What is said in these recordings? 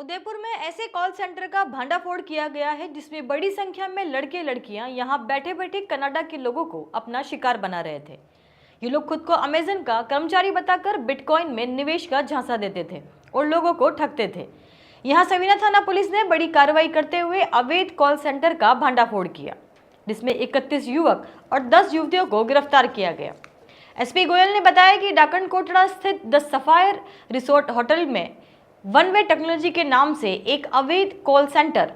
उदयपुर में ऐसे call centre का भांडाफोड़ किया गया है जिसमें बड़ी संख्या में लड़के लड़कियां यहां बैठे बैठे कनाडा के लोगों को अपना शिकार बना रहे थे। ये लोग खुद को अमेजन का कर्मचारी बताकर बिटकॉइन में निवेश का झांसा देते थे और लोगों को ठगते थे। यहां सवीना थाना पुलिस ने बड़ी कार्रवाई करते हुए अवैध कॉल सेंटर का भांडाफोड़ किया, जिसमें 31 युवक और 10 युवतियों को गिरफ्तार किया गया। एसपी गोयल ने बताया कि डाकन कोटड़ा स्थित द सफायर रिसोर्ट होटल में वन वे टेक्नोलॉजी के नाम से एक अवैध कॉल सेंटर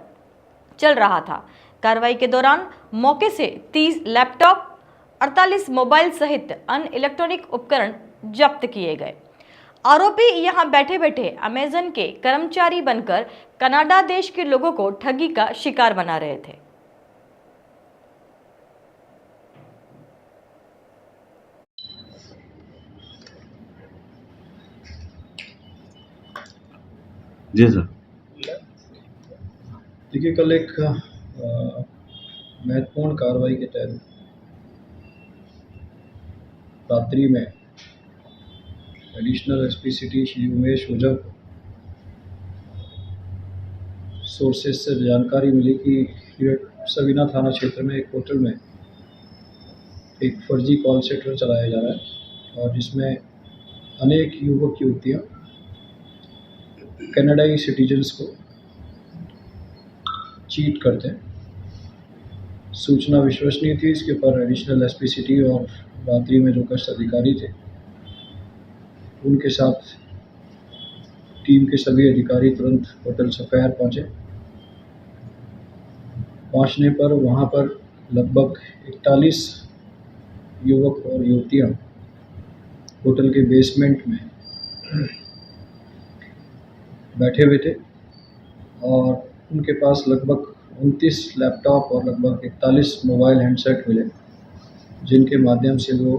चल रहा था। कार्रवाई के दौरान मौके से 30 लैपटॉप, 48 मोबाइल सहित अन्य इलेक्ट्रॉनिक उपकरण जब्त किए गए। आरोपी यहां बैठे बैठे अमेजन के कर्मचारी बनकर कनाडा देश के लोगों को ठगी का शिकार बना रहे थे। जी सर। देखिए, कल एक महत्वपूर्ण कार्रवाई के तहत रात्रि में additional SP city Shri Umesh Ojha को सोर्सेस से जानकारी मिली कि सवीना थाना क्षेत्र में एक होटल में एक फर्जी कॉल सेंटर चलाया जा रहा है और जिसमें अनेक युवक युवतियाँ कनाडाई सिटीजन्स को चीट करते हैं। सूचना विश्वसनीय थी। इसके ऊपर एडिशनल एसपी सिटी और रात्रि में जो गश्त अधिकारी थे उनके साथ टीम के सभी अधिकारी तुरंत होटल सफायर पहुंचे। पहुंचने पर वहां पर लगभग 41 युवक और युवतियां होटल के बेसमेंट में बैठे हुए थे और उनके पास लगभग 29 लैपटॉप और लगभग 41 मोबाइल हैंडसेट मिले, जिनके माध्यम से वो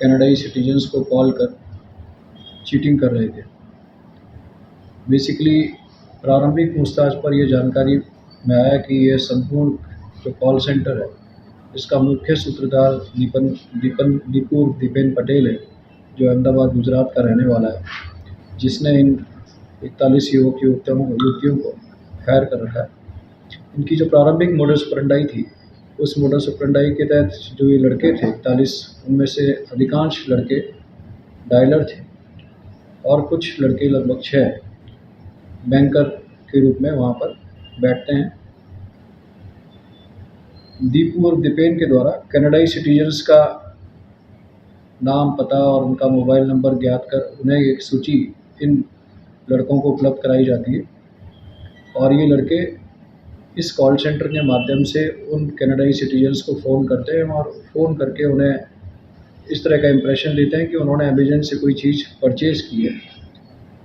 कनाडाई सिटीजन्स को कॉल कर चीटिंग कर रहे थे। बेसिकली प्रारंभिक पूछताछ पर यह जानकारी में आया कि यह संपूर्ण जो कॉल सेंटर है इसका मुख्य सूत्रधार दीपेन पटेल है, जो अहमदाबाद गुजरात का रहने वाला है, जिसने इन 41 युवक युवतियों को हायर कर रखा है। इनकी जो प्रारंभिक मोडस ऑपरेंडाई थी, उस मोडस ऑपरेंडाई के तहत जो ये लड़के थे 41, उनमें से अधिकांश लड़के डायलर थे और कुछ लड़के लगभग 6 बैंकर के रूप में वहाँ पर बैठते हैं। दीपू और दीपेन के द्वारा कनाडाई सिटीजन्स का नाम, पता और उनका मोबाइल नंबर ज्ञात कर उन्हें एक सूची इन लड़कों को उपलब्ध कराई जाती है और ये लड़के इस कॉल सेंटर के माध्यम से उन कनाडाई सिटीजन्स को फ़ोन करते हैं और फ़ोन करके उन्हें इस तरह का इम्प्रेशन देते हैं कि उन्होंने अमेजन से कोई चीज़ परचेज़ की है।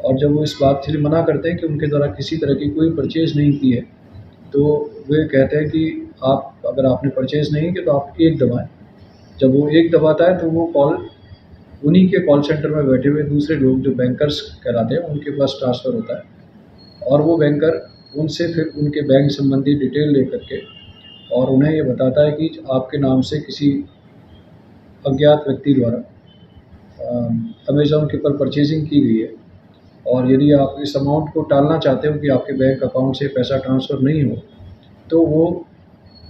और जब वो इस बात से मना करते हैं कि उनके द्वारा किसी तरह की कोई परचेज़ नहीं की है, तो वे कहते हैं कि अगर आपने परचेज़ नहीं की तो आप 1 दबाएँ। जब वो 1 दबाता है तो वो कॉल उन्हीं के कॉल सेंटर में बैठे हुए दूसरे लोग जो बैंकर्स कहलाते हैं उनके पास ट्रांसफ़र होता है और वो बैंकर उनसे फिर उनके बैंक संबंधी डिटेल ले करके और उन्हें ये बताता है कि आपके नाम से किसी अज्ञात व्यक्ति द्वारा अमेज़न के ऊपर परचेजिंग की गई है और यदि आप इस अमाउंट को टालना चाहते हो कि आपके बैंक अकाउंट से पैसा ट्रांसफ़र नहीं हो, तो वो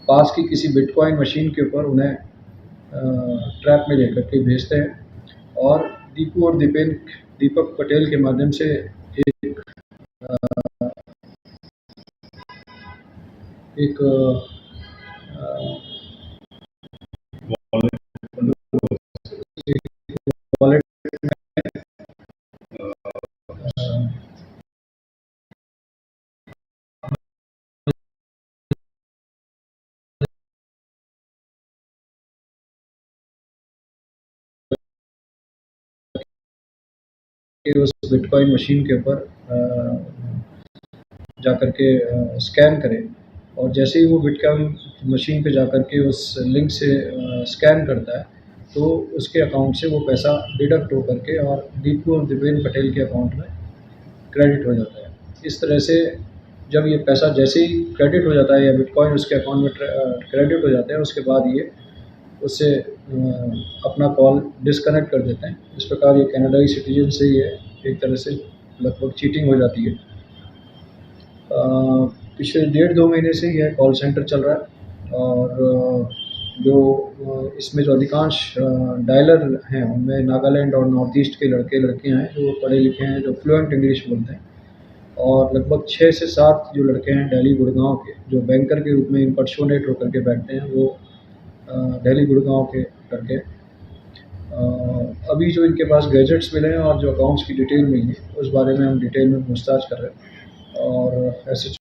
पास की किसी बिटकॉइन मशीन के ऊपर उन्हें ट्रैप में लेकर के भेजते हैं और दीपू और दीपक पटेल के माध्यम से एक वॉलेट उस बिटकॉइन मशीन के ऊपर जाकर के स्कैन करें और जैसे ही वो बिटकॉइन मशीन पे जाकर के उस लिंक से स्कैन करता है तो उसके अकाउंट से वो पैसा डिडक्ट हो करके और दीपू और दीपेन पटेल के अकाउंट में क्रेडिट हो जाता है। इस तरह से जब ये पैसा जैसे ही क्रेडिट हो जाता है या बिटकॉइन उसके अकाउंट में क्रेडिट हो जाते हैं, उसके बाद ये उससे अपना कॉल डिस्कनेक्ट कर देते हैं। इस प्रकार ये कनाडाई सिटीजन से ये एक तरह से लगभग चीटिंग हो जाती है पिछले 1.5-2 महीने से यह कॉल सेंटर चल रहा है और इसमें जो अधिकांश डायलर हैं उनमें नागालैंड और नॉर्थ ईस्ट के लड़के लड़कियां हैं जो पढ़े लिखे हैं, जो फ्लुएंट इंग्लिश बोलते हैं। और लगभग 6 से 7 जो लड़के हैं दिल्ली गुड़गांव के, जो बैंकर के रूप में इम्पर्सोनेट होकर के बैठते हैं, वो दिल्ली गुड़गांव के लड़के हैं। अभी जो इनके पास गैजेट्स मिले हैं और जो अकाउंट्स की डिटेल मिली है उस बारे में हम डिटेल में पूछताछ कर रहे हैं और एसएचओ